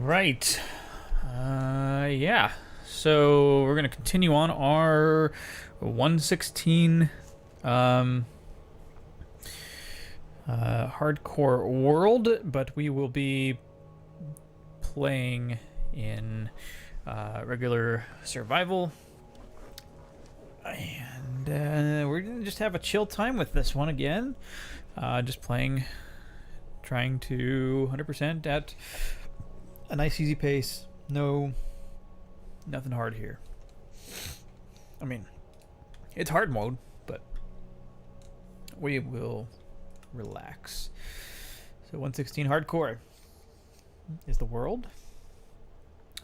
right. Yeah. So we're gonna continue on our 116 um, hardcore world, but we will be playing in regular survival, and we're gonna just have a chill time with this one again. Just playing, trying to 100% at a nice easy pace. Nothing hard here. I mean, it's hard mode, but we will relax. So 116 hardcore is the world.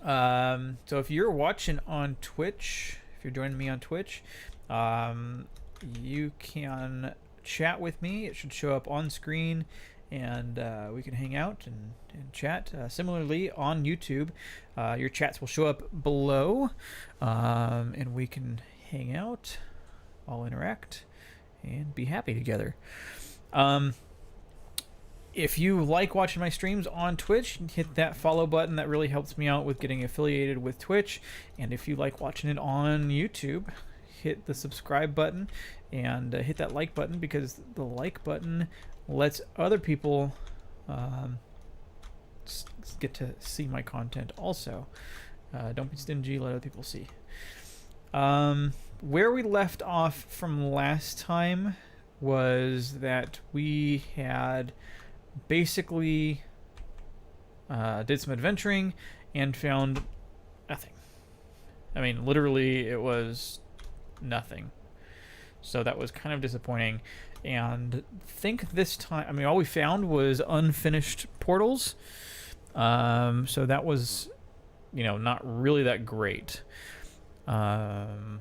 So if you're watching on Twitch, if you're joining me on Twitch, you can chat with me. It should show up on screen, and we can hang out and chat. Similarly, on YouTube, your chats will show up below, and we can hang out, all interact, and be happy together. If you like watching my streams on Twitch, hit that follow button. That really helps me out with getting affiliated with Twitch. And if you like watching it on YouTube, hit the subscribe button and hit that like button, because the like button lets other people get to see my content also. Don't be stingy, let other people see. Where we left off from last time was that we had basically did some adventuring and found nothing. I mean, literally, it was nothing. So that was kind of disappointing. And think this time, I mean, all we found was unfinished portals. So that was, not really that great. So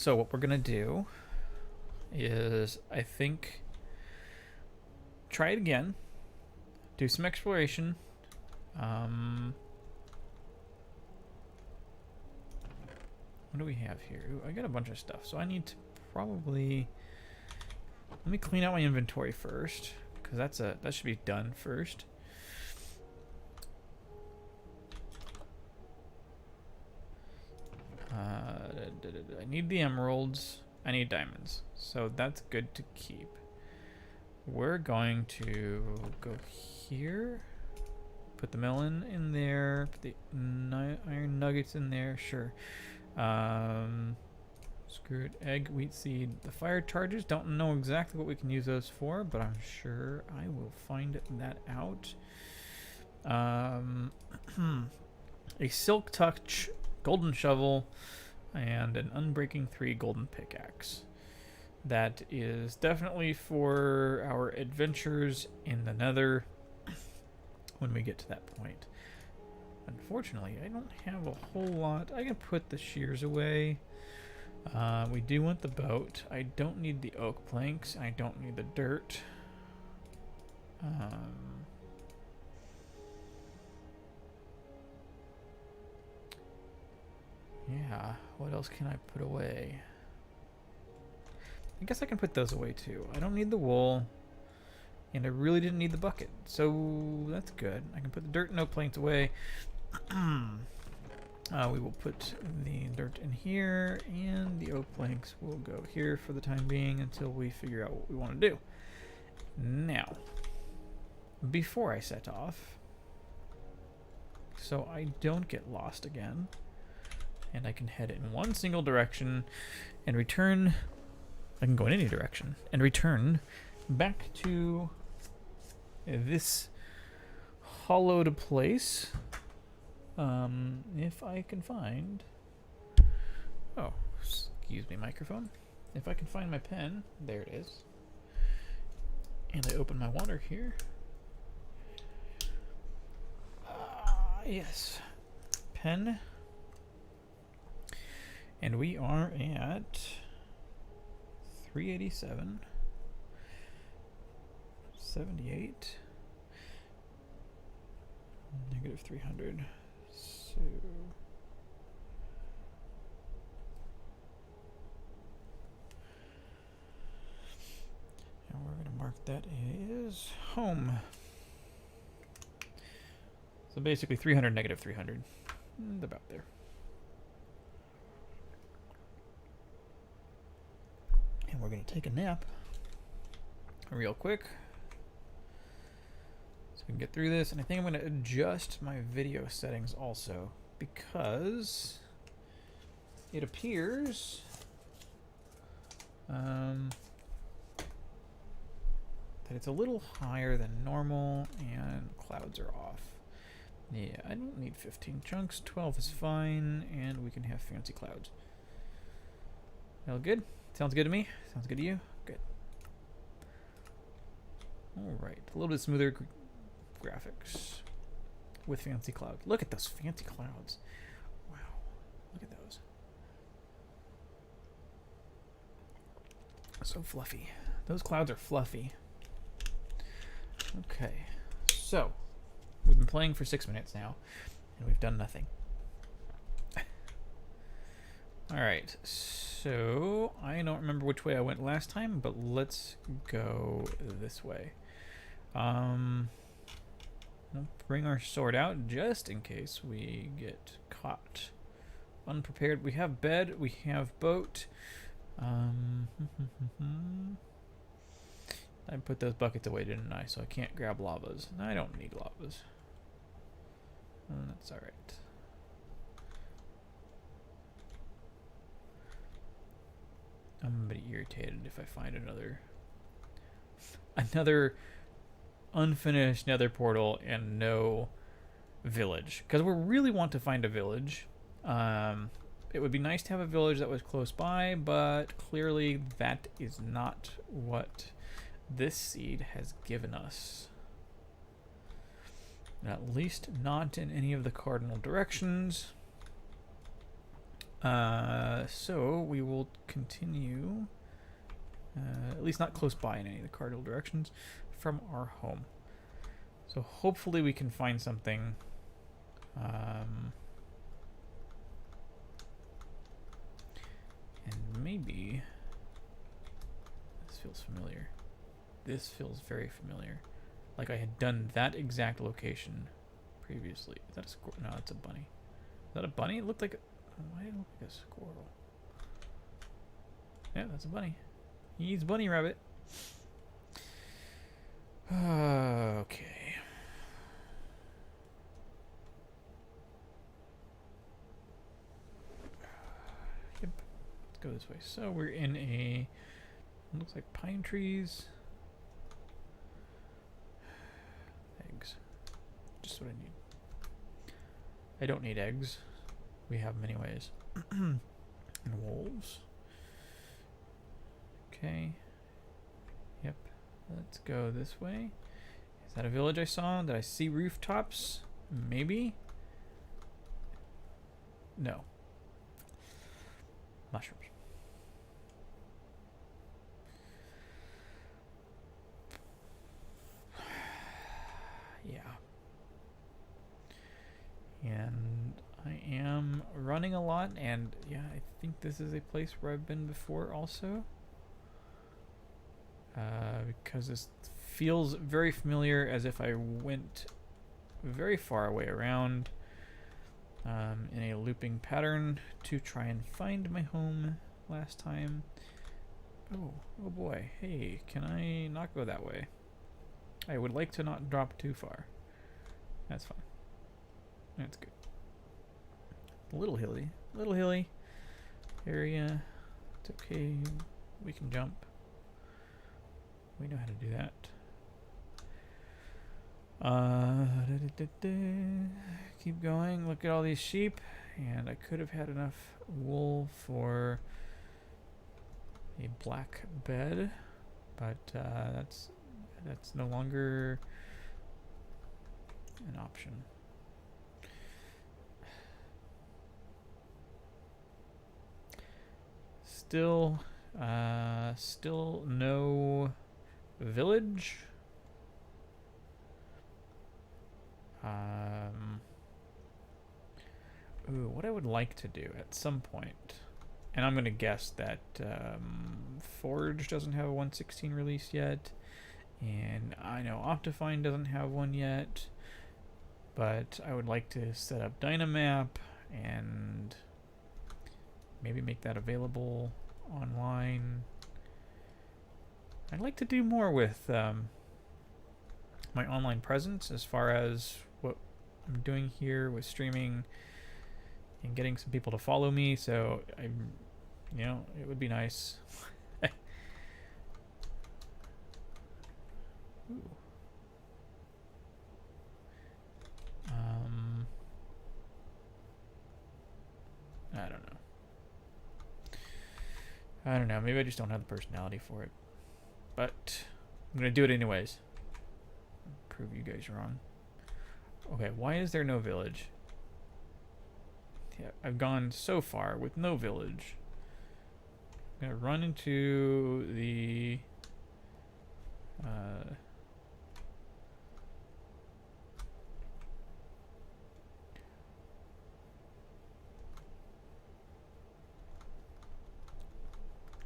what we're gonna do is, I think, try it again, do some exploration. What do we have here? Ooh, I got a bunch of stuff, so I need to probably, let me clean out my inventory first, because that should be done first. I need the emeralds. I need diamonds, so that's good to keep. We're going to go here, put the melon in there, put the iron nuggets in there, sure. Screwed egg, wheat seed, the fire charges. Don't know exactly what we can use those for, but I'm sure I will find that out. A silk touch golden shovel and an unbreaking 3 golden pickaxe. That is definitely for our adventures in the Nether when we get to that point. Unfortunately, I don't have a whole lot. I can put the shears away. We do want the boat. I don't need the oak planks. I don't need the dirt. Yeah, what else can I put away? I guess I can put those away too. I don't need the wool, and I really didn't need the bucket, so that's good. I can put the dirt and oak planks away. We will put the dirt in here, and the oak planks will go here for the time being until we figure out what we want to do. Now, before I set off, so I don't get lost again, and I can head in one single direction and return. I can go in any direction and return back to this hollowed place. If I can find... Oh, excuse me, microphone. If I can find my pen, there it is. And I open my water here. Yes. Pen. And we are at 387, 78, negative 300. So and we're going to mark that as home. So basically 300, negative 300. About there. And we're going to take a nap real quick so we can get through this. And I think I'm going to adjust my video settings also, because it appears that it's a little higher than normal and clouds are off. Yeah, I don't need 15 chunks. 12 is fine, and we can have fancy clouds. All good? Sounds good to me? Sounds good to you? Good. Alright, a little bit smoother graphics with fancy clouds. Look at those fancy clouds. Wow, look at those. So fluffy. Those clouds are fluffy. Okay, so we've been playing for 6 minutes now, and we've done nothing. Alright, so I don't remember which way I went last time, but let's go this way. We'll bring our sword out just in case we get caught unprepared. We have bed, we have boat. I put those buckets away, didn't I? So I can't grab lavas. I don't need lavas. That's alright. I'm a bit irritated if I find another unfinished nether portal and no village, because we really want to find a village. It would be nice to have a village that was close by, but clearly that is not what this seed has given us. At least not in any of the cardinal directions. So we will continue, at least not close by in any of the cardinal directions, from our home. So hopefully we can find something. And maybe this feels familiar. This feels very familiar. Like I had done that exact location previously. Is that a squirrel? No, that's a bunny. Is that a bunny? It looked like why did it look like a squirrel? Yeah, that's a bunny. He's bunny rabbit. Okay. Yep. Let's go this way. So we're in a looks like pine trees. Eggs. Just what I need. I don't need eggs. We have them anyways. And wolves. Okay. Yep. Let's go this way. Is that a village I saw? Did I see rooftops? Maybe? No. Mushrooms. Yeah. And I am running a lot, and yeah, I think this is a place where I've been before also. Because this feels very familiar, as if I went very far away around in a looping pattern to try and find my home last time. Oh boy. Hey, can I not go that way? I would like to not drop too far. That's fine. That's good. A little hilly area. It's okay. We can jump. We know how to do that. Keep going. Look at all these sheep. And I could have had enough wool for a black bed, but that's no longer an option. Still no village. Ooh, what I would like to do at some point, and I'm gonna guess that Forge doesn't have a 1.16 release yet, and I know Optifine doesn't have one yet. But I would like to set up Dynamap and maybe make that available online. I'd like to do more with my online presence as far as what I'm doing here with streaming and getting some people to follow me. So I'm, you know, it would be nice. Ooh. I don't know. Maybe I just don't have the personality for it. But I'm going to do it anyways. Prove you guys wrong. Okay, why is there no village? Yeah, I've gone so far with no village. I'm going to run into the...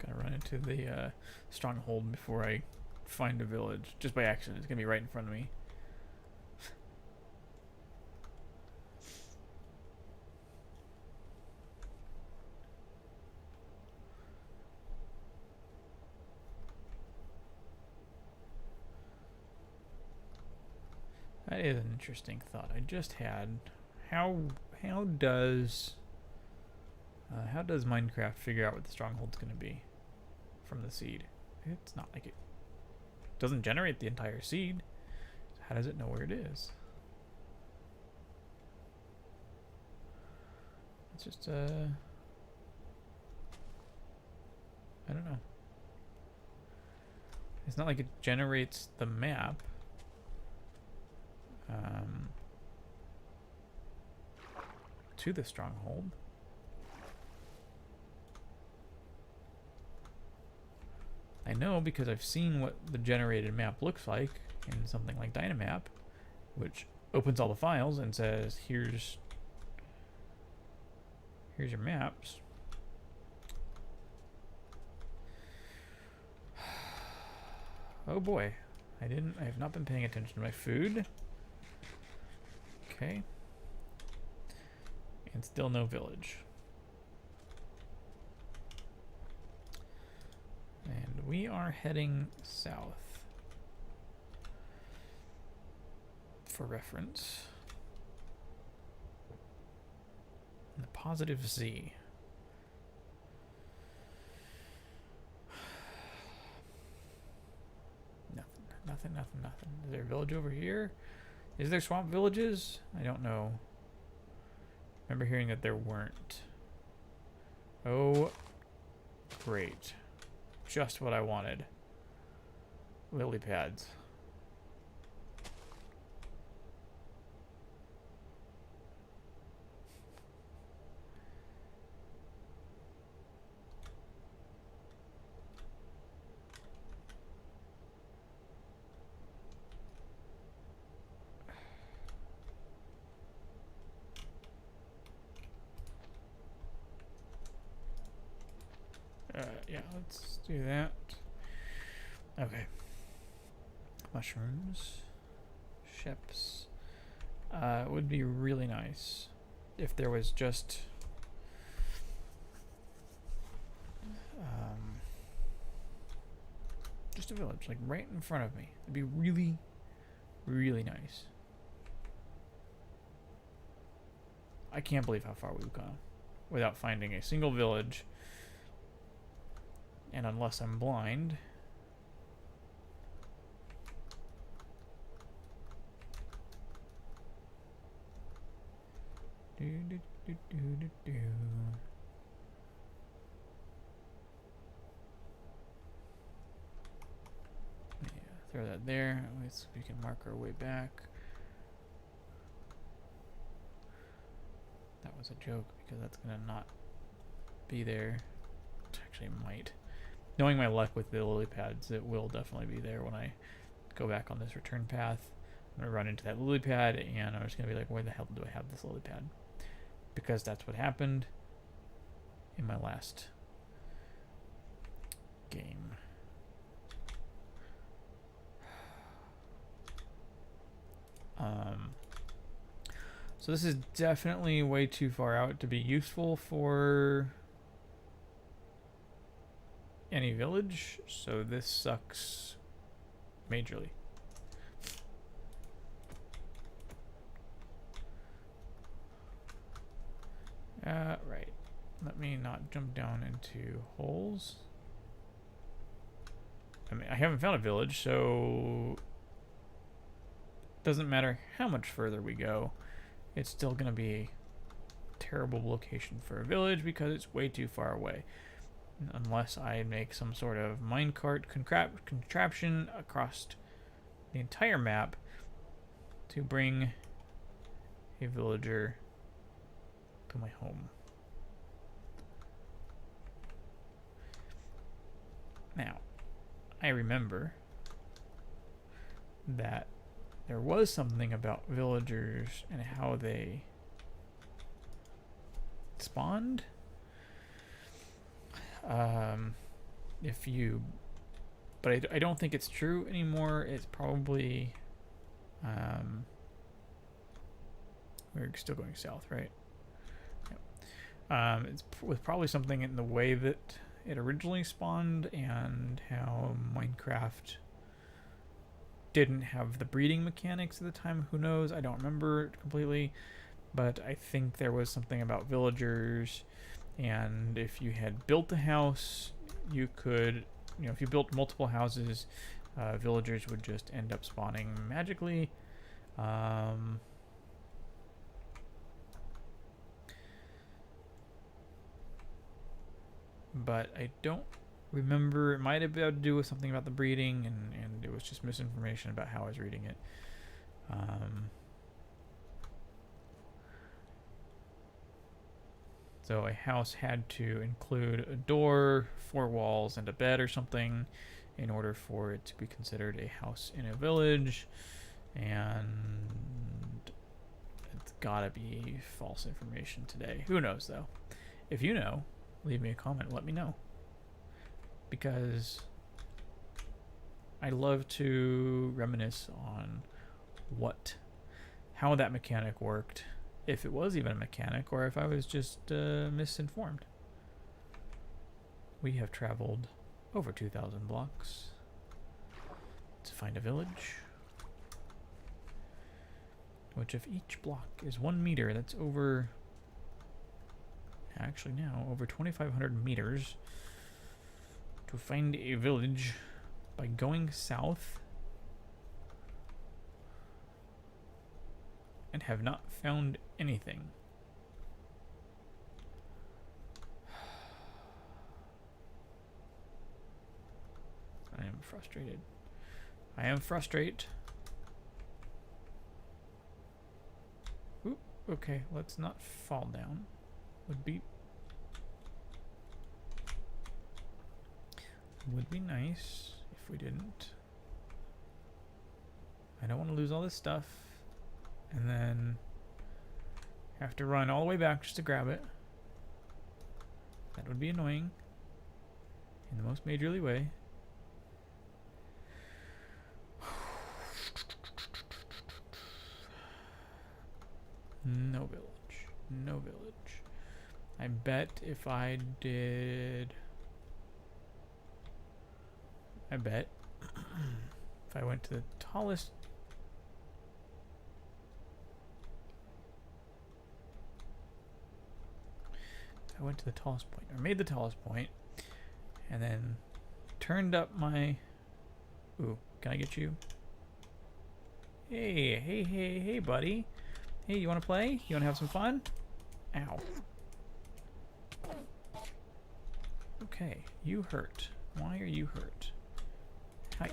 Gonna run into the stronghold before I find a village. Just by accident. It's gonna be right in front of me. That is an interesting thought I just had. How does Minecraft figure out what the stronghold's gonna be from the seed? It's not like it doesn't generate the entire seed. How does it know where it is? It's just I don't know. It's not like it generates the map. To the stronghold. I know because I've seen what the generated map looks like in something like Dynamap, which opens all the files and says, here's your maps. Oh boy. I have not been paying attention to my food. Okay. And still no village. And we are heading south. For reference. The positive Z. Nothing. Is there a village over here? Is there swamp villages? I don't know. I remember hearing that there weren't. Oh, great. Just what I wanted. Lily pads. Yeah, let's do that. Okay. Mushrooms. Ships. It would be really nice if there was just a village, like right in front of me. It'd be really, really nice. I can't believe how far we've gone without finding a single village. And unless I'm blind... Yeah, throw that there. At least we can mark our way back. That was a joke because that's gonna not be there. It actually might. Knowing my luck with the lily pads, it will definitely be there when I go back on this return path. I'm gonna run into that lily pad and I'm just gonna be like, where the hell do I have this lily pad? Because that's what happened in my last game. So this is definitely way too far out to be useful for any village. So this sucks majorly. Right. Let me not jump down into holes. I mean, I haven't found a village, so it doesn't matter how much further we go. It's still going to be a terrible location for a village because it's way too far away. Unless I make some sort of minecart contraption across the entire map to bring a villager to my home. Now, I remember that there was something about villagers and how they spawned. If you, but I don't think it's true anymore. It's probably, we're still going south, right? Yep. It was probably something in the way that it originally spawned and how Minecraft didn't have the breeding mechanics at the time. Who knows? I don't remember it completely, but I think there was something about villagers, and if you had built a house, you could, you know, if you built multiple houses, villagers would just end up spawning magically. But I don't remember. It might have had to do with something about the breeding, and it was just misinformation about how I was reading it. So a house had to include a door, 4 walls, and a bed or something in order for it to be considered a house in a village. And it's gotta be false information today. Who knows, though? If you know, leave me a comment. Let me know. Because I love to reminisce on how that mechanic worked. If it was even a mechanic, or if I was just misinformed. We have traveled over 2,000 blocks to find a village, which if each block is 1 meter, that's over, actually now, over 2,500 meters to find a village by going south, and have not found anything. I am frustrated. I am frustrated. Oop, okay, let's not fall down. Would be nice if we didn't. I don't want to lose all this stuff and then have to run all the way back just to grab it. That would be annoying in the most majorly way. No village. No village. I bet if I did... I bet if I went to the tallest... I went to the tallest point, or made the tallest point, and then turned up my... Ooh, can I get you? Hey, buddy. Hey, you want to play? You want to have some fun? Ow. Okay, you hurt. Why are you hurt? Hi.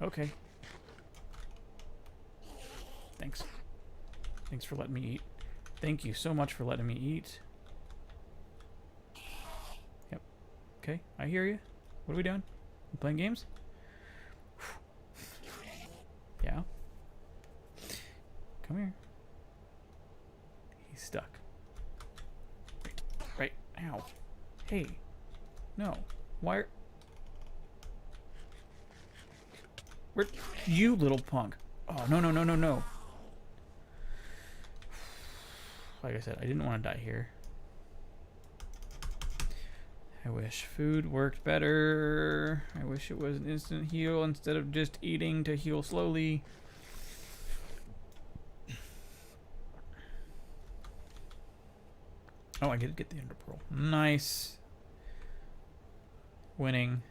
Okay. Thanks. Thanks for letting me eat. Thank you so much for letting me eat. Yep. Okay, I hear you. What are we doing? We playing games? Yeah. Come here. He's stuck. Right. Ow. Hey. No. Why are... Where... You little punk. Oh, no. like I said, I didn't want to die here. I wish food worked better. I wish it was an instant heal instead of just eating to heal slowly. Oh, I did get the Ender Pearl. Nice. Winning.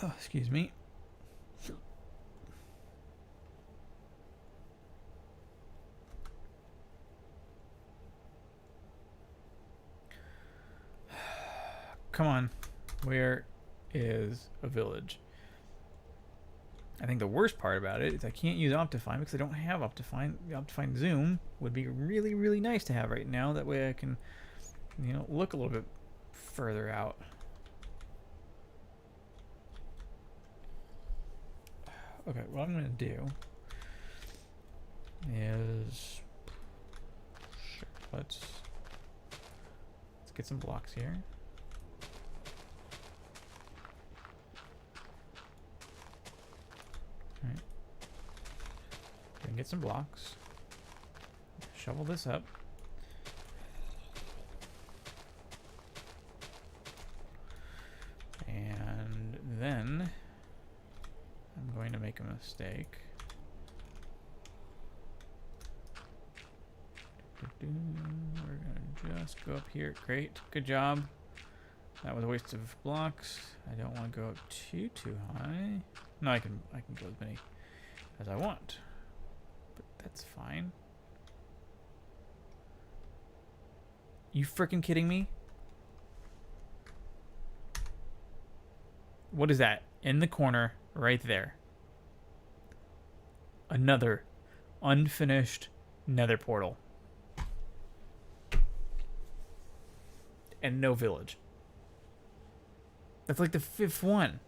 Oh, excuse me. Come on. Where is a village? I think the worst part about it is I can't use Optifine because I don't have Optifine. The Optifine Zoom would be really, really nice to have right now. That way I can, you know, look a little bit further out. Okay, what I'm going to do is... Sure, let's get some blocks here. Alright. Then get some blocks. Shovel this up. And then I'm going to make a mistake. We're going to just go up here. Great. Good job. That was a waste of blocks. I don't want to go up too high. No, I can go as many as I want. But that's fine. You freaking kidding me? What is that? In the corner, right there. Another unfinished nether portal. And no village. That's like the 5th one.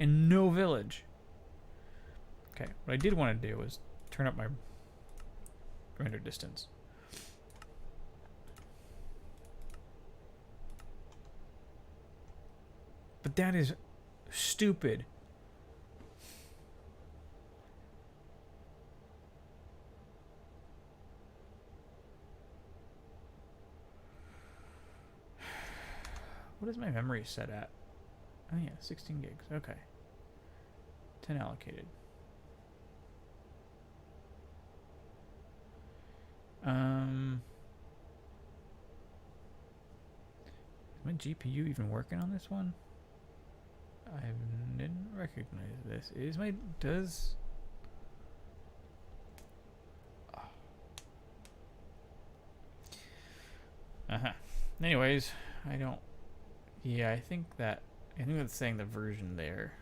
And no village. Okay, what I did want to do was turn up my render distance. But that is stupid. What is my memory set at? Oh yeah, 16 gigs. Okay. 10 allocated. Is my GPU even working on this one? I didn't recognize this. Is my... Does... Oh. Uh-huh. Anyways, I don't... Yeah, I think that's saying the version there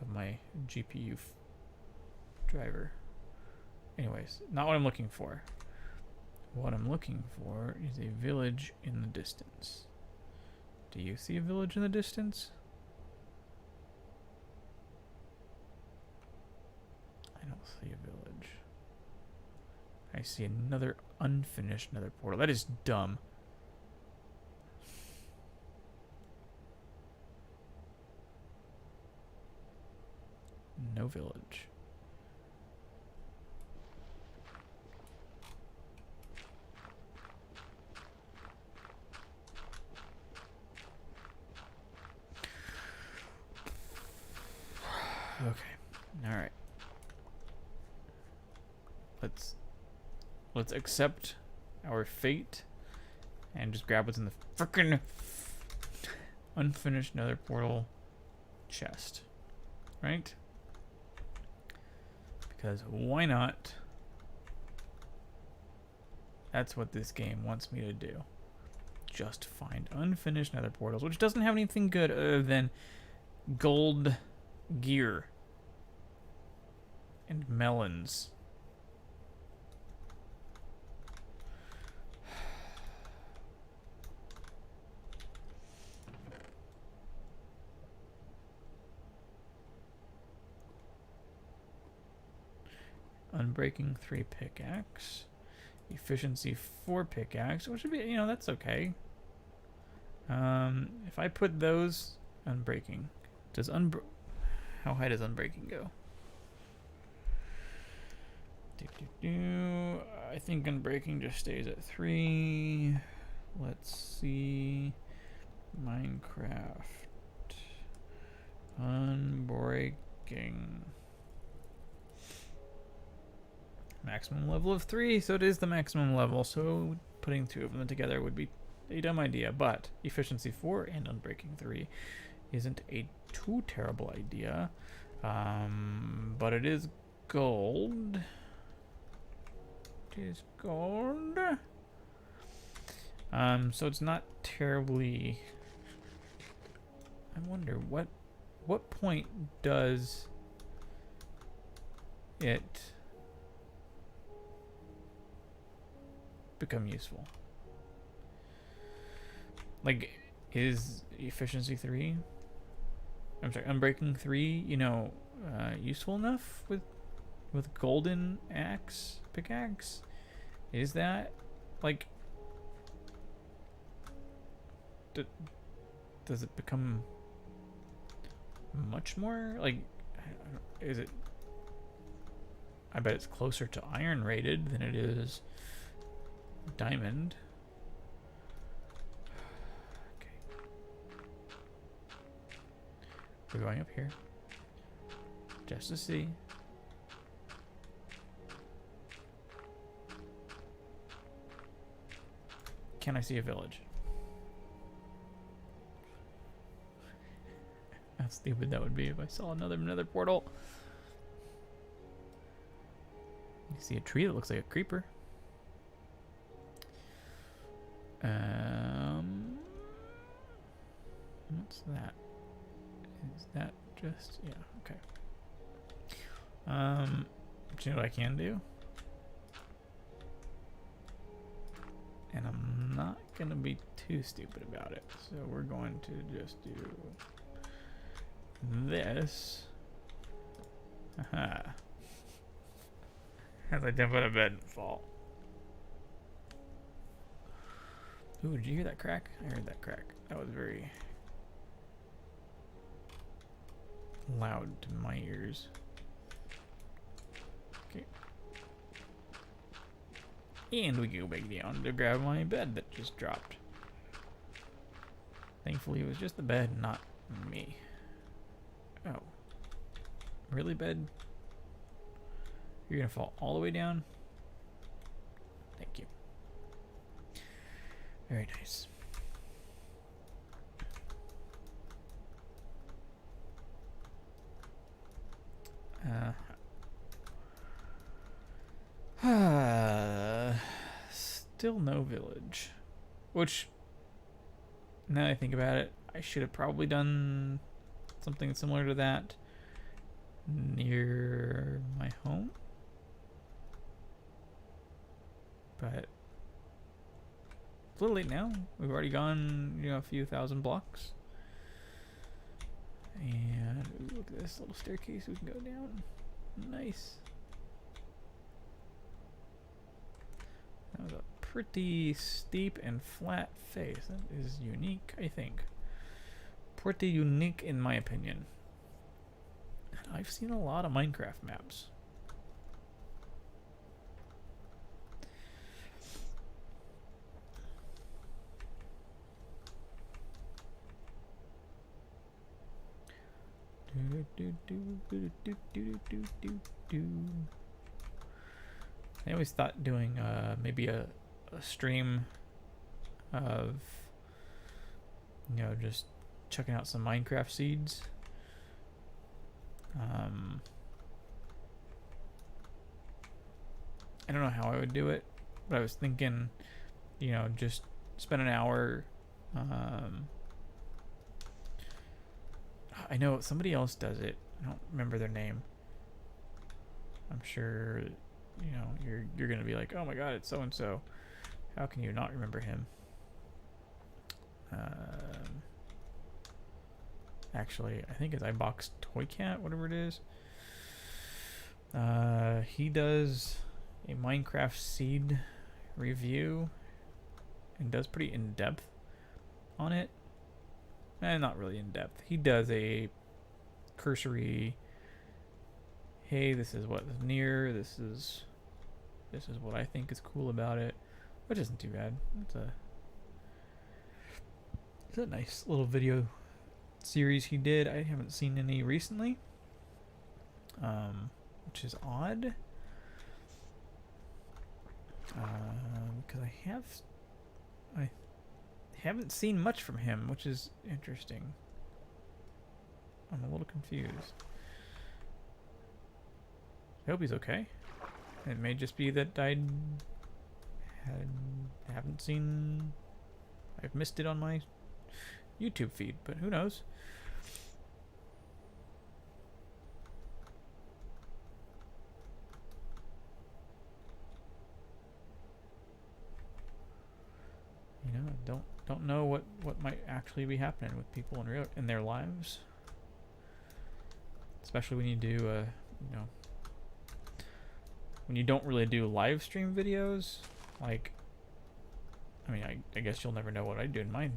of my GPU driver. Anyways, not what I'm looking for. What I'm looking for is a village in the distance. Do you see a village in the distance? I don't see a village. I see another unfinished nether portal. That is dumb. No village. Okay. All right. Let's accept our fate and just grab what's in the frickin' unfinished nether portal chest. Right? Because why not? That's what this game wants me to do. Just find unfinished nether portals, which doesn't have anything good other than gold gear and melons. Unbreaking 3 pickaxe. Efficiency 4 pickaxe, which would be, you know, that's okay. If I put those unbreaking, how high does unbreaking go? Do I think unbreaking just stays at 3. Let's see. Minecraft. Unbreaking. Maximum level of 3, so it is the maximum level, so putting 2 of them together would be a dumb idea, but efficiency 4 and unbreaking 3 isn't a too terrible idea. But it is gold. It is gold. So it's not terribly... I wonder what point does it become useful? Like, is efficiency 3? I'm sorry, unbreaking 3, you know, useful enough with golden pickaxe? Is that, like, does it become much more? Like, is it... I bet it's closer to iron rated than it is diamond. Okay. We're going up here. Just to see. Can I see a village? How stupid that would be if I saw another portal. You see a tree that looks like a creeper. What's that? Is that just... yeah, okay. Do you know what I can do? And I'm not gonna be too stupid about it. So we're going to just do this. Aha. As I jump out of bed and fall. Ooh, did you hear that crack? I heard that crack. That was very loud to my ears. Okay. And we go back down to grab my bed that just dropped. Thankfully it was just the bed, not me. Oh. Really, bed? You're gonna fall all the way down? Thank you. Very nice. Still no village. Which, now that I think about it, I should have probably done something similar to that near my home. But it's a little late now. We've already gone, you know, a few thousand blocks. And ooh, look at this little staircase we can go down. Nice. That was a pretty steep and flat face. That is unique, I think. Pretty unique in my opinion. And I've seen a lot of Minecraft maps. I always thought doing maybe a stream of, you know, just checking out some Minecraft seeds. I don't know how I would do it, but I was thinking, you know, just spend an hour. I know somebody else does it. I don't remember their name. I'm sure, you know, you're gonna be like, oh my god, it's so and so. How can you not remember him? Actually, I think it's iBox Toy Cat, whatever it is. He does a Minecraft seed review and does pretty in depth on it. Not really in depth. He does a cursory, hey, this is what's near, this is This is what I think is cool about it, which isn't too bad. It's a nice little video series he did. I haven't seen any recently, which is odd. Because I haven't seen much from him, which is interesting. I'm a little confused. I hope he's okay. It may just be that haven't seen. I've missed it on my YouTube feed, but who knows? You know, don't know what might actually be happening with people in their lives, especially when you do you know, when you don't really do live stream videos. Like, I mean, I guess you'll never know what I do in my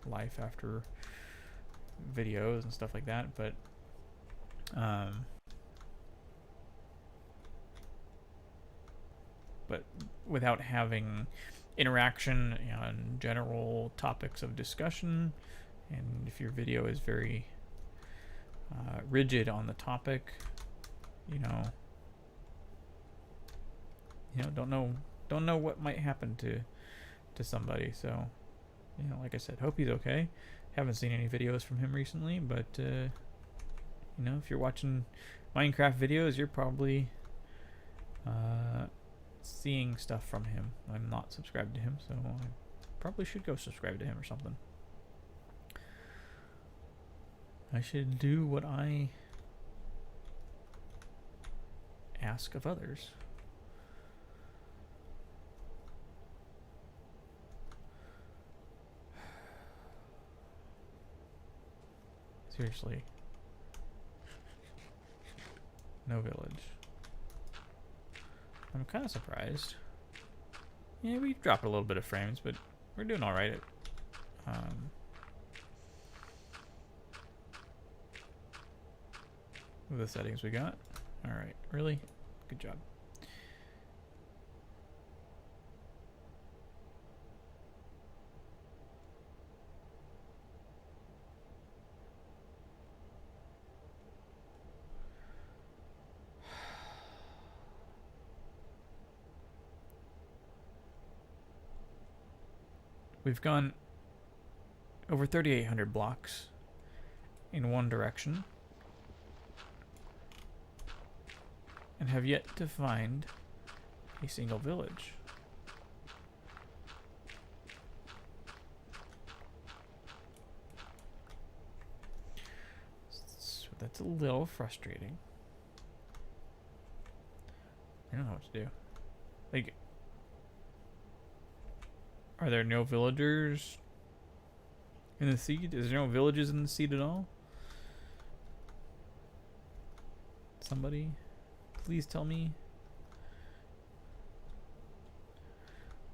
life after videos and stuff like that, but without having interaction on general topics of discussion, and if your video is very rigid on the topic, you know, don't know what might happen to somebody. So, you know, like I said, hope he's okay. Haven't seen any videos from him recently, but you know, if you're watching Minecraft videos, you're probably seeing stuff from him. I'm not subscribed to him, so I probably should go subscribe to him or something. I should do what I ask of others. Seriously. No village. I'm kind of surprised. Yeah, we dropped a little bit of frames, but we're doing all right. With the settings we got. All right, really good job. We've gone over 3,800 blocks in one direction and have yet to find a single village. So that's a little frustrating. I don't know what to do. Like, are there no villagers in the seed? Is there no villages in the seed at all? Somebody, please tell me.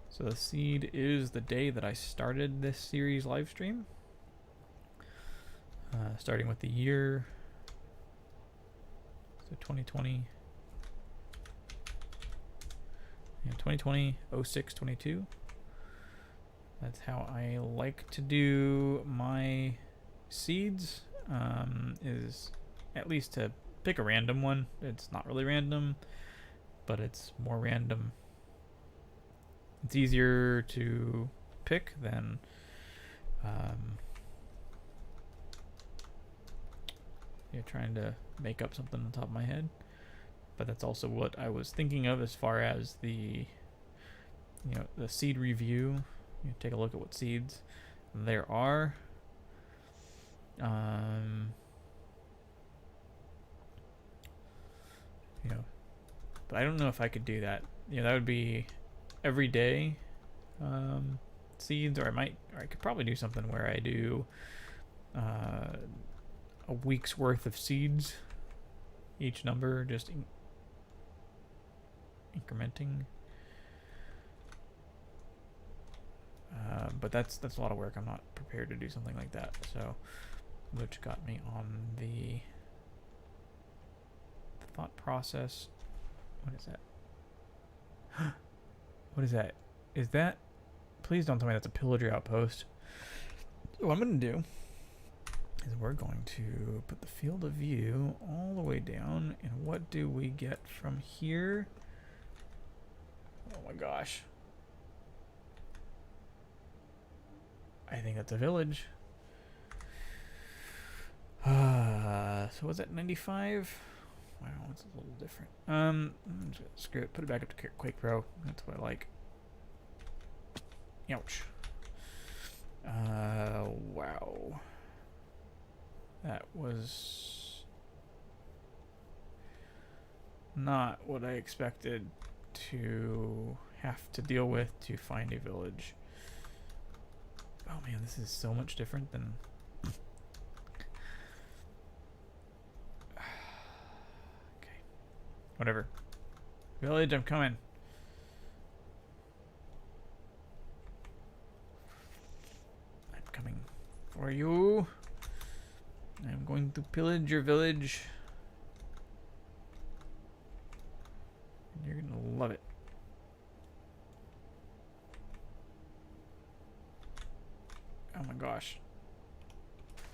So the seed is the day that I started this series live stream. Starting with the year. So 2020. Yeah, 2020, 06, 22. That's how I like to do my seeds, is at least to pick a random one. It's not really random, but it's more random. It's easier to pick than trying to make up something on top of my head. But that's also what I was thinking of as far as the the seed review. You take a look at what seeds there are. But I don't know if I could do that. That would be every day seeds, or I could probably do something where I do a week's worth of seeds, each number just incrementing. But that's a lot of work. I'm not prepared to do something like that. So, which got me on the thought process. What is that? What is that? Is that... Please don't tell me that's a pillager outpost. What I'm going to do is we're going to put the field of view all the way down. And what do we get from here? Oh my gosh. I think that's a village. So was that 95? Wow, it's a little different. Screw it. Put it back up to Quake Pro. That's what I like. Ouch. Wow. That was not what I expected to have to deal with to find a village. Oh man, this is so much different than... Okay. Whatever. Village, I'm coming. I'm coming for you. I'm going to pillage your village. And you're gonna love it. Oh my gosh.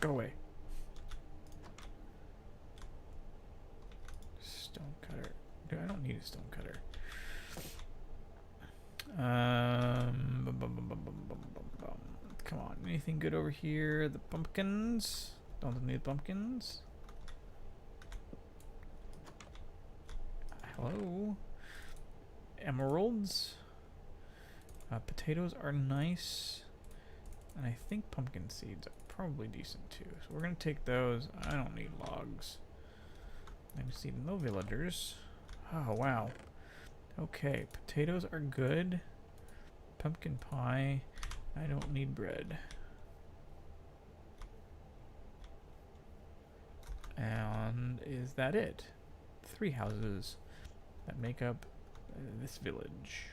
Go away. Stone cutter. Dude, I don't need a stone cutter. Come on. Anything good over here? The pumpkins. Don't need pumpkins. Hello. Emeralds. Potatoes are nice. And I think pumpkin seeds are probably decent too. So we're going to take those. I don't need logs. I see no villagers. Oh, wow. Okay, potatoes are good. Pumpkin pie. I don't need bread. And is that it? 3 houses that make up this village.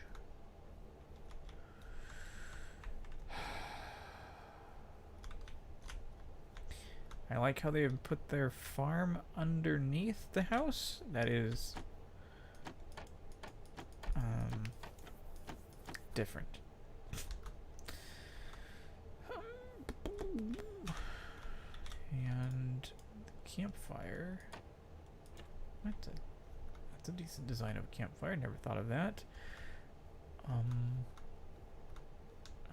I like how they have put their farm underneath the house. That is different. And the campfire. That's a decent design of a campfire. Never thought of that.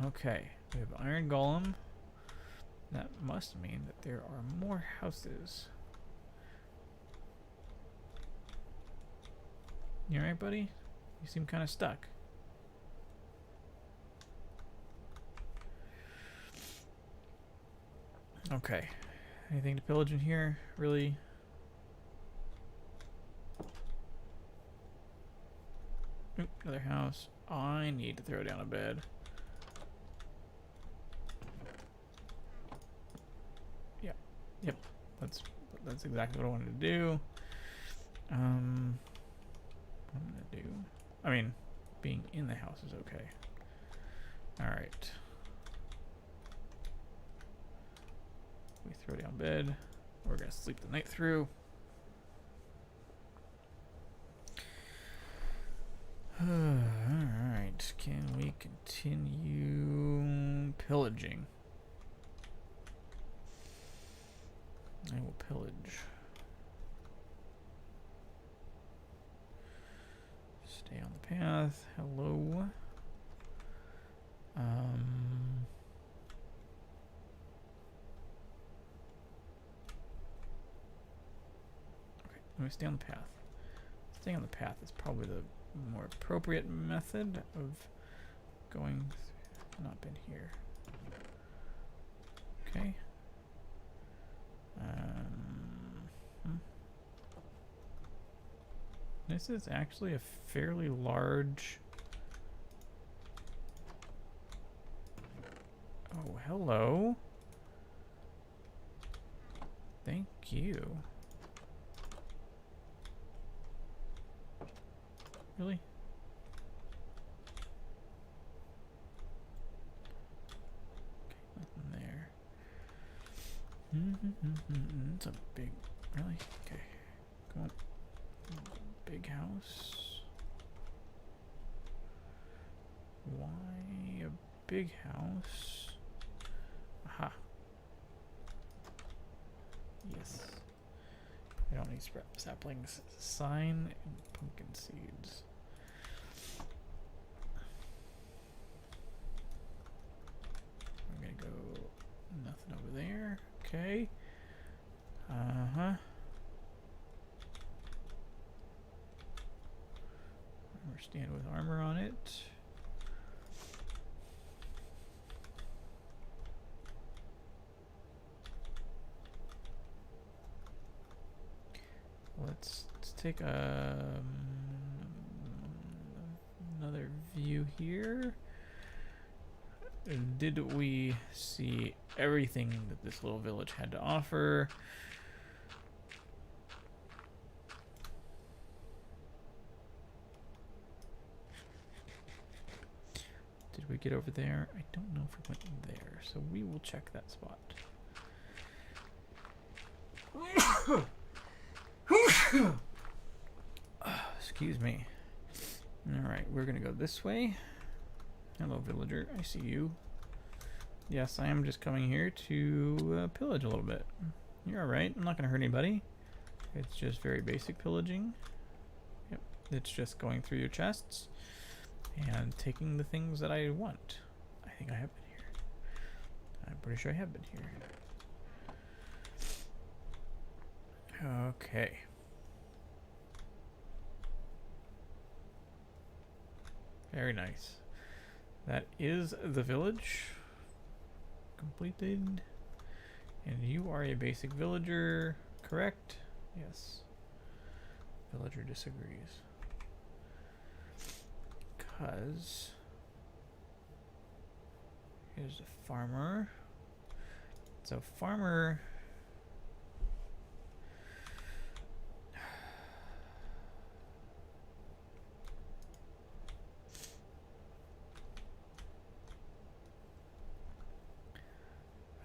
Okay, we have iron golem. That must mean that there are more houses. You alright, buddy? You seem kind of stuck. Okay. Anything to pillage in here? Really? Oop, another house. I need to throw down a bed. Yep, that's exactly what I wanted to do. What I'm gonna do, I mean, being in the house is okay. All right. We throw down bed. We're gonna sleep the night through. All right. Can we continue pillaging? I will pillage. Stay on the path. Hello. Okay, let me stay on the path. Staying on the path is probably the more appropriate method of going. Not been here. Okay. This is actually a fairly large... Oh, hello. Thank you. Really? Okay, nothing there. It's a big... Really? Okay. Come on. Big house. Why a big house? Aha. Yes. I don't need saplings. Sign and pumpkin seeds. I'm gonna go nothing over there. Okay. Uh-huh. Armor stand with armor on it. Let's take another view here. Did we see everything that this little village had to offer? Did we get over there? I don't know if we went there, so we will check that spot. Excuse me. Alright, we're gonna go this way. Hello, villager. I see you. Yes, I am just coming here to pillage a little bit. You're alright. I'm not gonna hurt anybody. It's just very basic pillaging. Yep. It's just going through your chests and taking the things that I want. I think I have been here. I'm pretty sure I have been here. Okay. Very nice. That is the village completed. And you are a basic villager, correct? Yes. Villager disagrees. Because here's a farmer. So farmer.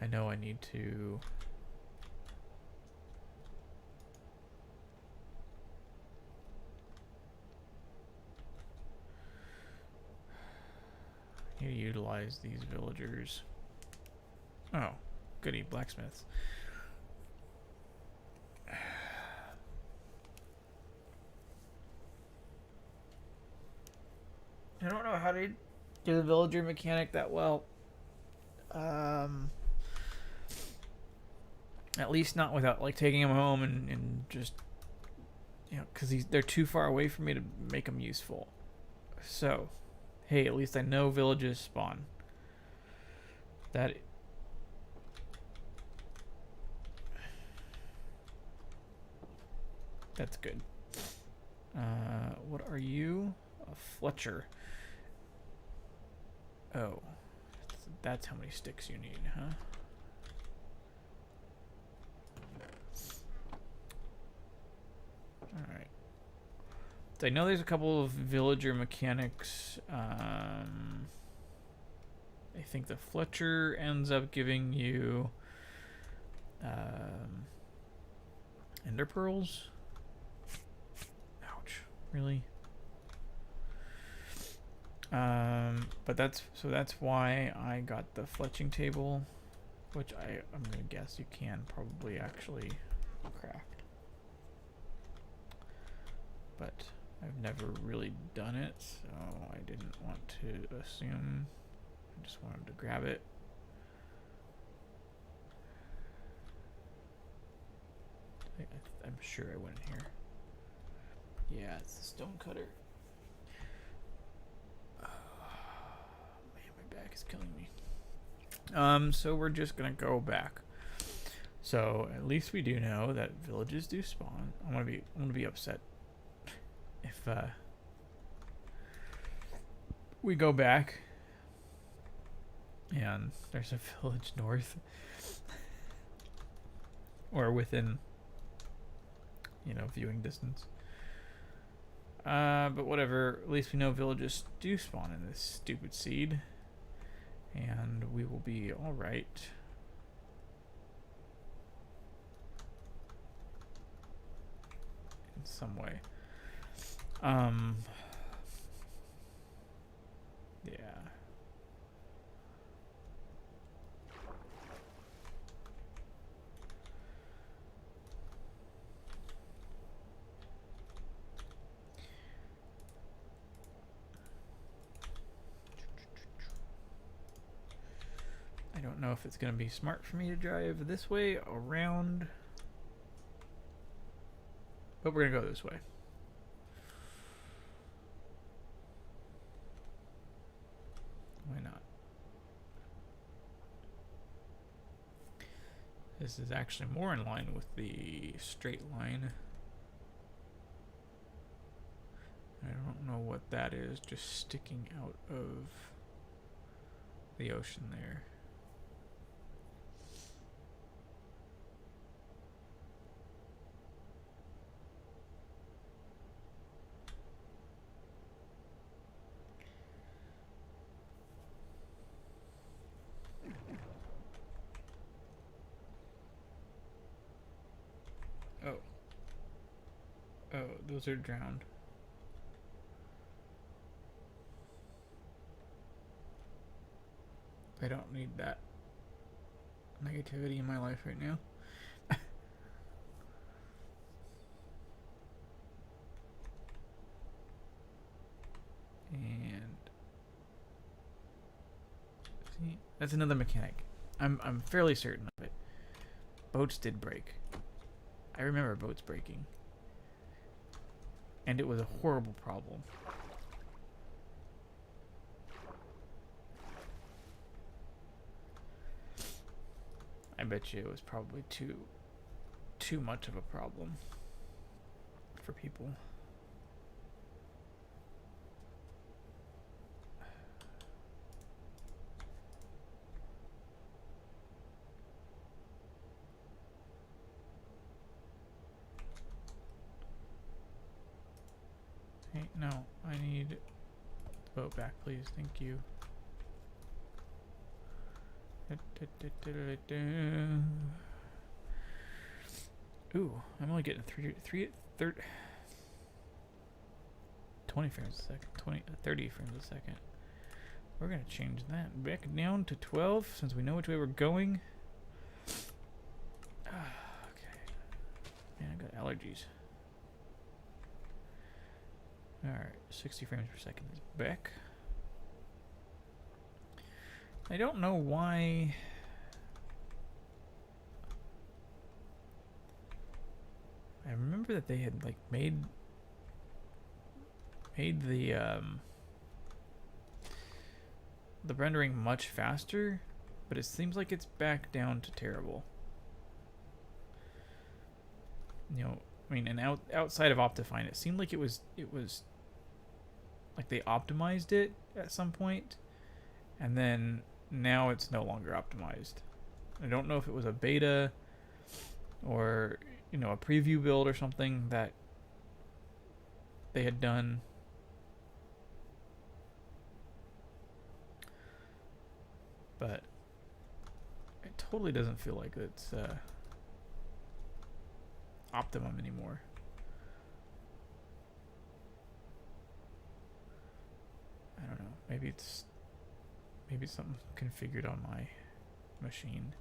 I know I need to utilize these villagers. Oh, goody, blacksmiths. I don't know how to do the villager mechanic that well. At least not without like taking them home and just, you know, because they're too far away for me to make them useful. So, hey, at least I know villages spawn. That's good. What are you? A Fletcher. Oh, that's how many sticks you need, huh? Alright. So I know there's a couple of villager mechanics. I think the Fletcher ends up giving you ender pearls. Ouch. Really? But that's why I got the fletching table, which I'm gonna guess you can probably actually craft. But I've never really done it, so I didn't want to assume. I just wanted to grab it. I'm sure I went in here. Yeah, it's the stone cutter. Oh, man, my back is killing me. So we're just gonna go back. So at least we do know that villages do spawn. I'm gonna be upset if we go back and there's a village north or within, you know, viewing distance. But whatever, at least we know villages do spawn in this stupid seed, and we will be all right. In some way. Yeah. don't know if it's going to be smart for me to drive this way around, but we're going to go this way. Why not? This is actually more in line with the straight line. I don't know what that is, just sticking out of the ocean there. Oh. Oh, those are drowned. I don't need that negativity in my life right now. And see, that's another mechanic. I'm fairly certain of it. Boats did break. I remember boats breaking. And it was a horrible problem. I bet you it was probably too much of a problem for people. Hey, no, I need the boat back, please. Thank you. Ooh, I'm only getting 20 frames a second, 30 frames a second. We're gonna change that back down to 12 since we know which way we're going. Okay. Man, I got allergies. Alright, 60 frames per second is back. I don't know why. I remember that they had like made the rendering much faster, but it seems like it's back down to terrible. You know, I mean, and outside of Optifine, it seemed like it was like they optimized it at some point, and then now it's no longer optimized. I don't know if it was a beta or, you know, a preview build or something that they had done. But it totally doesn't feel like it's optimum anymore. I don't know. Maybe it's something configured on my machine.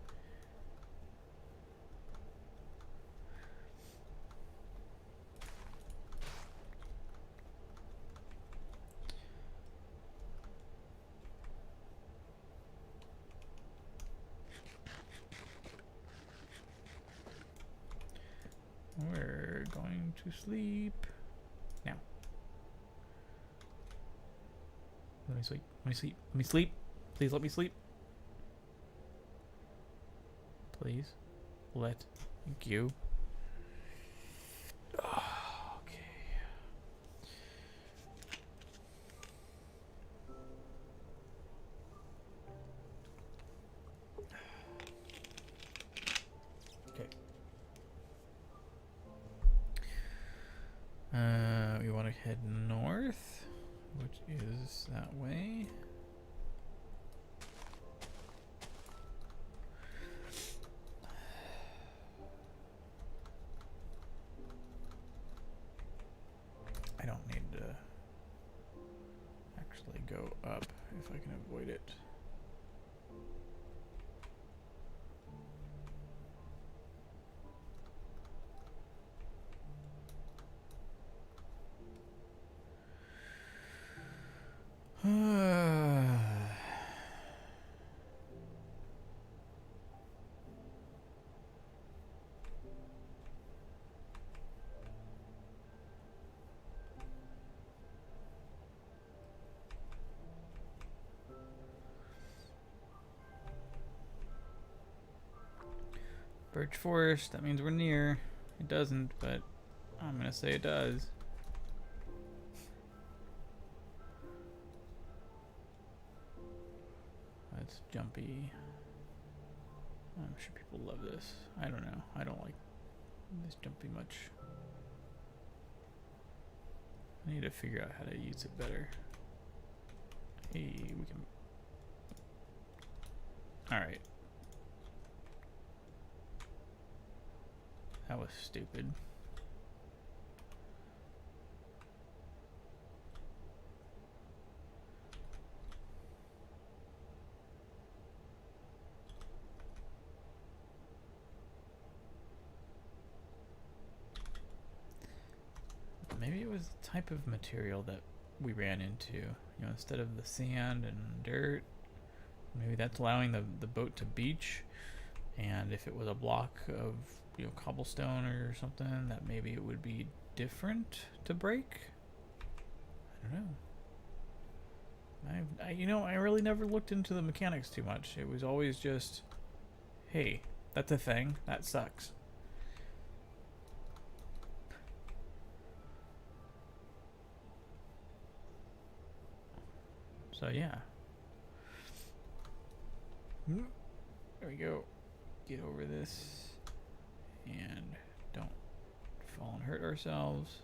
We're going to sleep now. Let me sleep. Let me sleep. Let me sleep. Please let me sleep. Please. Let. Thank you. We want to head north, which is that way. I don't need to actually go up if I can avoid it. Birch Forest, that means we're near. It doesn't, but I'm gonna say it does. That's jumpy. I'm sure people love this. I don't know. I don't like this jumpy much. I need to figure out how to use it better. Hey, we can... Alright. That was stupid. Maybe it was the type of material that we ran into. You know, instead of the sand and dirt, maybe that's allowing the boat to beach. And if it was a block of, you know, cobblestone or something, that maybe it would be different to break. I don't know. You know, I really never looked into the mechanics too much. It was always just, hey, that's a thing. That sucks. So yeah. There we go. Get over this and don't fall and hurt ourselves.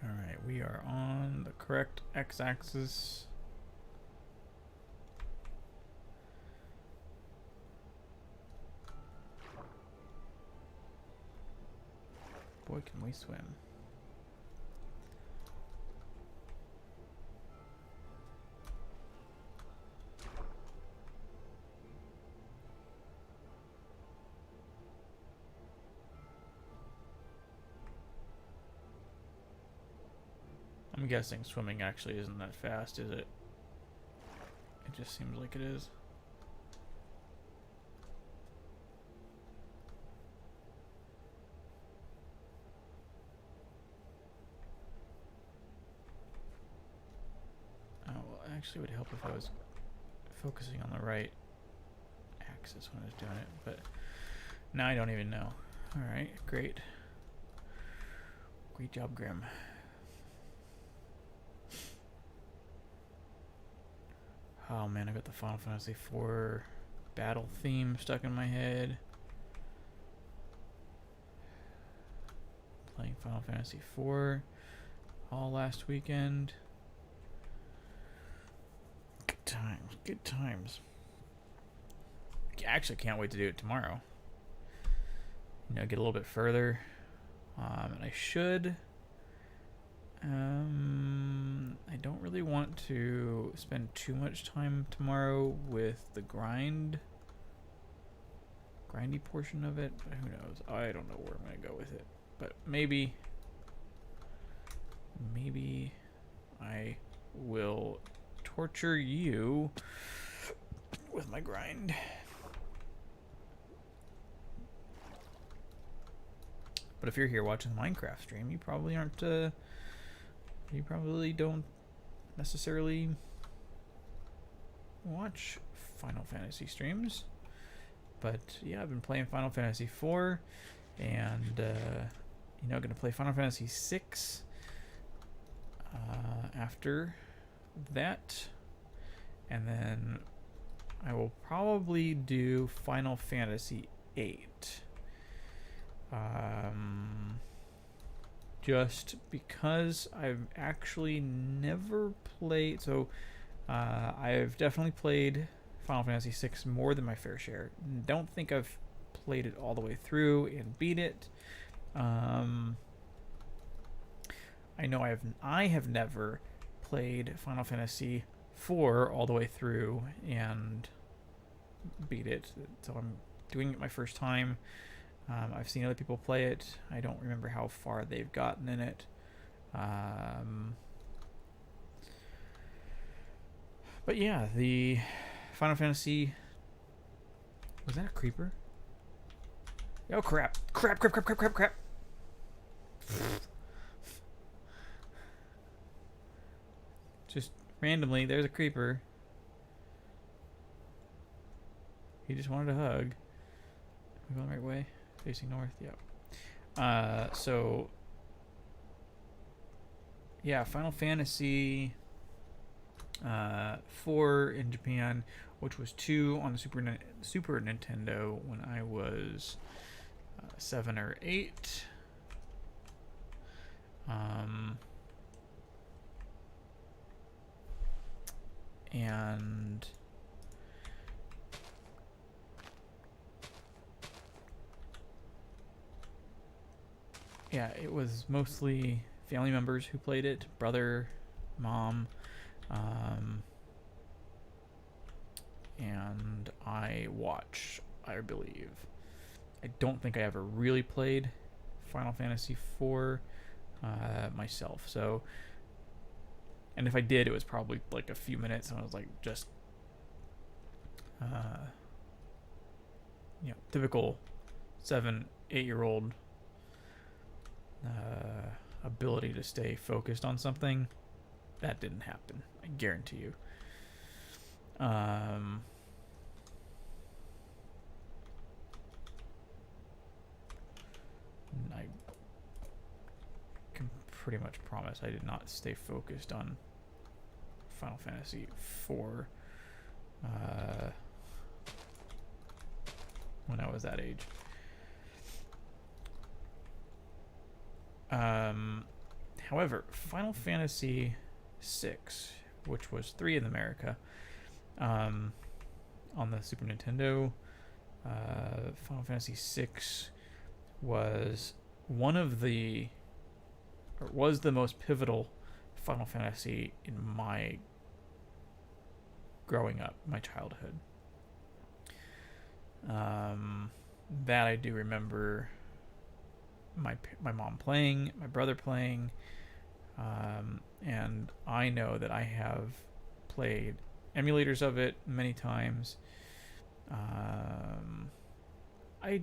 Alright, we are on the correct x-axis. Boy, can we swim. I'm guessing swimming actually isn't that fast, is it? It just seems like it is. Oh, well, actually would help if I was focusing on the right axis when I was doing it, but now I don't even know. Alright, great. Great job, Grim. Oh man, I got the Final Fantasy IV battle theme stuck in my head. Playing Final Fantasy IV all last weekend. Good times, good times. Actually, can't wait to do it tomorrow. You know, get a little bit further. And I should. I don't really want to spend too much time tomorrow with the grindy portion of it, but who knows? I don't know where I'm gonna go with it, but maybe I will torture you with my grind. But if you're here watching the Minecraft stream, you probably aren't. You probably don't necessarily watch Final Fantasy streams. But yeah, I've been playing Final Fantasy IV, and you know, gonna play Final Fantasy VI after that, and then I will probably do Final Fantasy VIII. Just because I've actually never played, so I've definitely played Final Fantasy VI more than my fair share. Don't think I've played it all the way through and beat it. I know I have never played Final Fantasy IV all the way through and beat it, so I'm doing it my first time. I've seen other people play it. I don't remember how far they've gotten in it. But yeah, the Final Fantasy. Was that a creeper? Oh crap! Crap! Crap! Crap! Crap! Crap! Crap! Just randomly, there's a creeper. He just wanted a hug. Am I going the right way? Facing north? Yep. So... yeah, Final Fantasy 4 in Japan, which was 2 on the Super Nintendo when I was 7 or 8. And yeah, it was mostly family members who played it, brother, mom, and I watch, I believe. I don't think I ever really played Final Fantasy IV myself. So, and if I did, it was probably like a few minutes, and I was like just, typical 7, 8-year-old ability to stay focused on something. That didn't happen, I guarantee you. I can pretty much promise I did not stay focused on Final Fantasy IV when I was that age. However, Final Fantasy VI, which was 3 in America, on the Super Nintendo, Final Fantasy VI was was the most pivotal Final Fantasy in my growing up, my childhood. That I do remember my mom playing, my brother playing, and I know that I have played emulators of it many times. I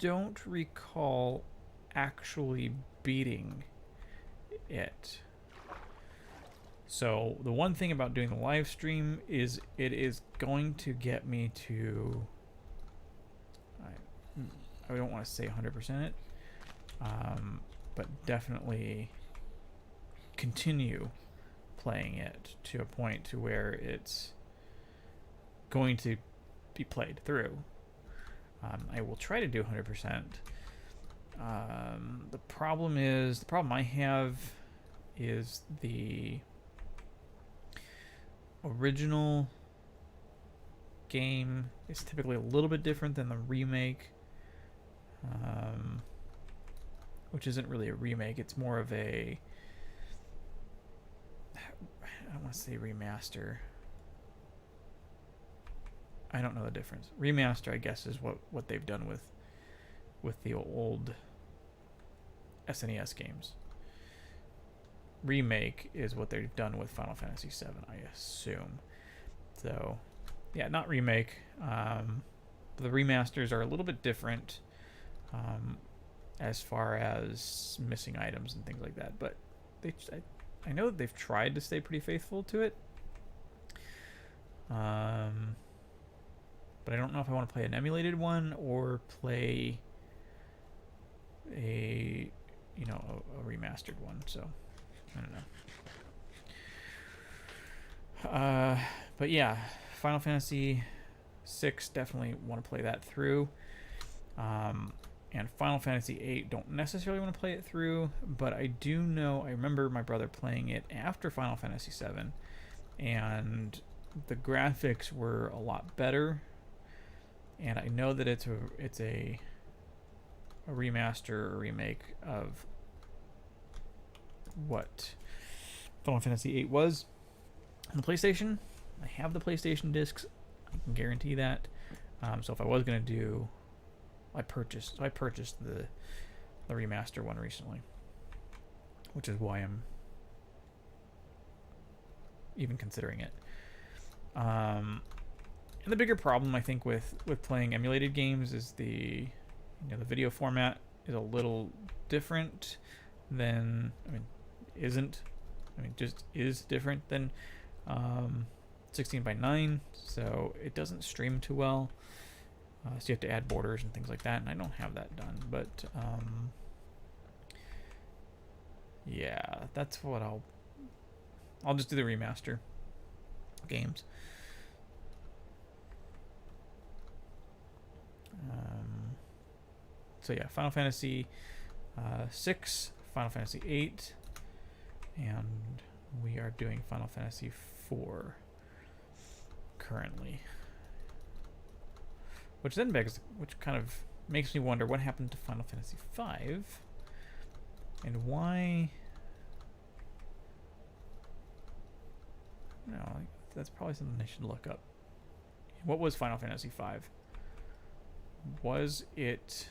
don't recall actually beating it. So the one thing about doing the live stream is it is going to get me to, I don't want to say 100% it, but definitely continue playing it to a point to where it's going to be played through. I will try to do 100%. The problem I have is the original game is typically a little bit different than the remake, which isn't really a remake. It's more of a, I don't want to say remaster. I don't know the difference. Remaster, I guess, is what they've done with the old SNES games. Remake is what they've done with Final Fantasy VII, I assume. So, yeah, not remake. The remasters are a little bit different as far as missing items and things like that. But I know that they've tried to stay pretty faithful to it. But I don't know if I want to play an emulated one or play a remastered one. So I don't know. But yeah, Final Fantasy VI, definitely want to play that through. And Final Fantasy VIII, don't necessarily want to play it through, but I remember my brother playing it after Final Fantasy VII, and the graphics were a lot better. And I know that it's a remaster or remake of what Final Fantasy VIII was on the PlayStation. I have the PlayStation discs. I can guarantee that. So if I was going to do, I purchased the remaster one recently, which is why I'm even considering it. And the bigger problem I think with playing emulated games is the the video format is a little different than just is different than 16 by 9, so it doesn't stream too well. So you have to add borders and things like that, and I don't have that done. But yeah, that's what I'll just do the remaster games. So yeah, Final Fantasy 6, Final Fantasy 8, and we are doing Final Fantasy 4 currently. Which kind of makes me wonder what happened to Final Fantasy 5 and why. No, that's probably something I should look up. What was Final Fantasy 5? Was it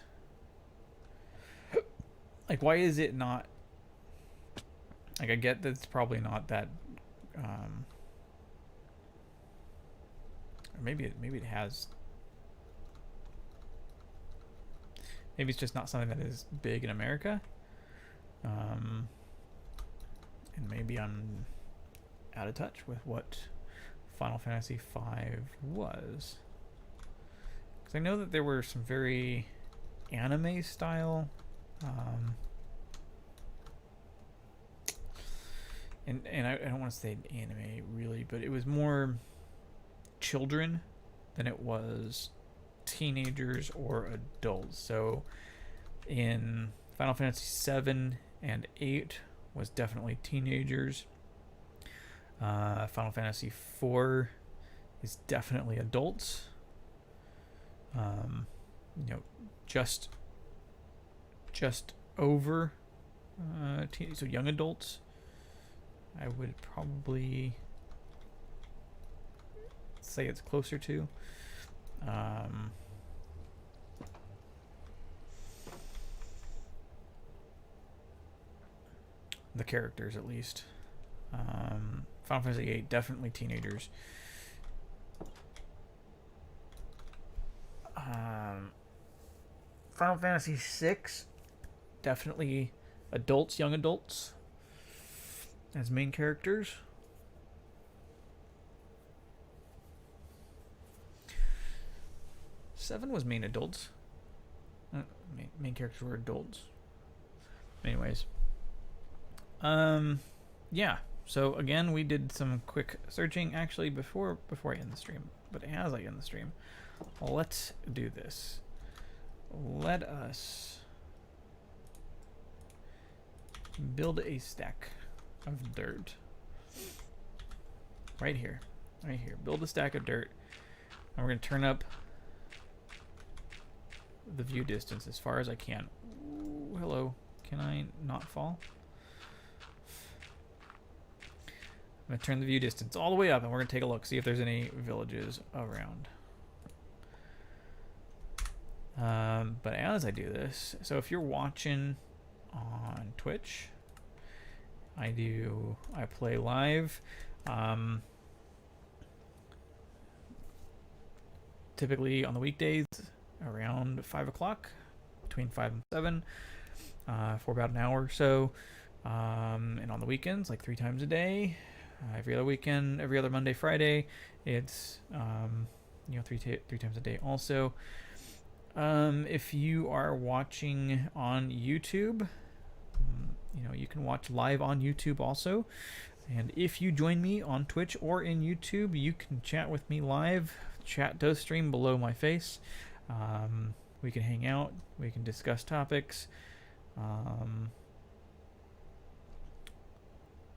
like, why is it not like, I get that it's probably not that or maybe it has, maybe it's just not something that is big in America, and maybe I'm out of touch with what Final Fantasy 5 was, because I know that there were some very anime style and I don't want to say anime really, but it was more children than it was teenagers or adults. So in Final Fantasy 7 and 8 was definitely teenagers. Final Fantasy 4 is definitely adults. Just over so young adults, I would probably say it's closer to. The characters, at least. Final Fantasy 8, definitely teenagers. Final Fantasy 6, definitely adults, young adults as main characters. Seven was main adults. Main characters were adults. Anyways. Yeah. So again, we did some quick searching actually before I end the stream. But as I end the stream, let's do this. Let us build a stack of dirt. Right here. Right here. Build a stack of dirt. And we're going to turn up the view distance as far as I can. Ooh, hello. Can I not fall? I'm going to turn the view distance all the way up, and we're going to take a look, see if there's any villages around. But as I do this, so if you're watching on Twitch, I play live. Typically on the weekdays around 5 o'clock, between 5 and 7, for about an hour or so. And on the weekends, like 3 times a day, every other weekend, every other Monday, Friday, it's 3 times a day also. If you are watching on YouTube, you can watch live on YouTube also. And if you join me on Twitch or in YouTube, you can chat with me live. Chat does stream below my face. We can hang out. We can discuss topics.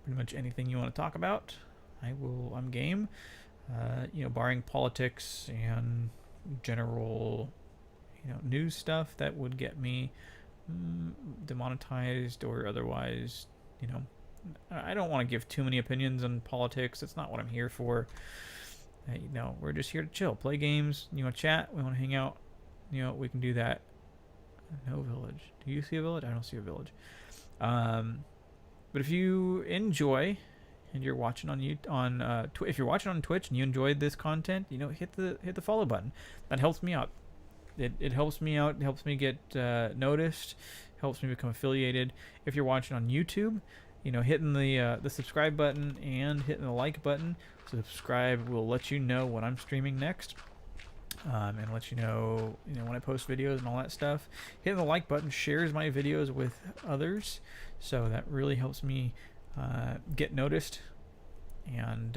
Pretty much anything you want to talk about, I'm game. Barring politics and general, news stuff that would get me demonetized or otherwise. I don't want to give too many opinions on politics. It's not what I'm here for. We're just here to chill, play games. You want to chat? We want to hang out. We can do that. No village. Do you see a village? I don't see a village. But if you enjoy and you're watching on if you're watching on Twitch and you enjoyed this content, hit the follow button. That helps me out. It helps me out. It helps me get noticed. Helps me become affiliated. If you're watching on YouTube, hitting the subscribe button and hitting the like button. Subscribe will let you know when I'm streaming next, and let you know, when I post videos and all that stuff. Hitting the like button shares my videos with others, so that really helps me get noticed. And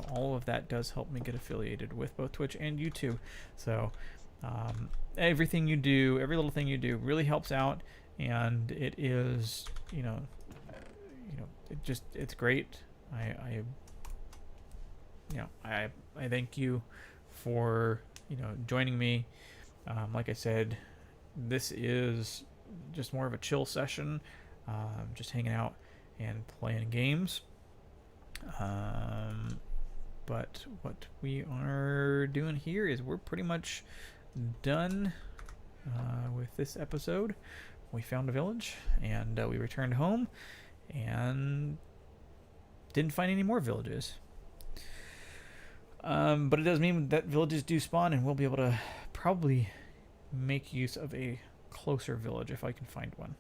all of that does help me get affiliated with both Twitch and YouTube. So everything you do, every little thing you do, really helps out, and it is, it's great. I thank you for joining me. Like I said, this is just more of a chill session, just hanging out and playing games. But what we are doing here is we're pretty much done with this episode. We found a village, and we returned home and didn't find any more villages. But it does mean that villages do spawn, and we'll be able to probably make use of a closer village if I can find one.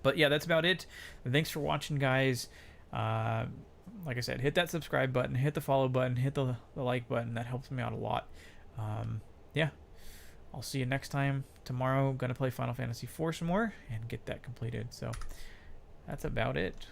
But yeah, that's about it. Thanks for watching, guys. Like I said, hit that subscribe button, hit the follow button, hit the like button. That helps me out a lot. Yeah, I'll see you next time. Tomorrow, gonna play Final Fantasy IV some more and get that completed. So that's about it.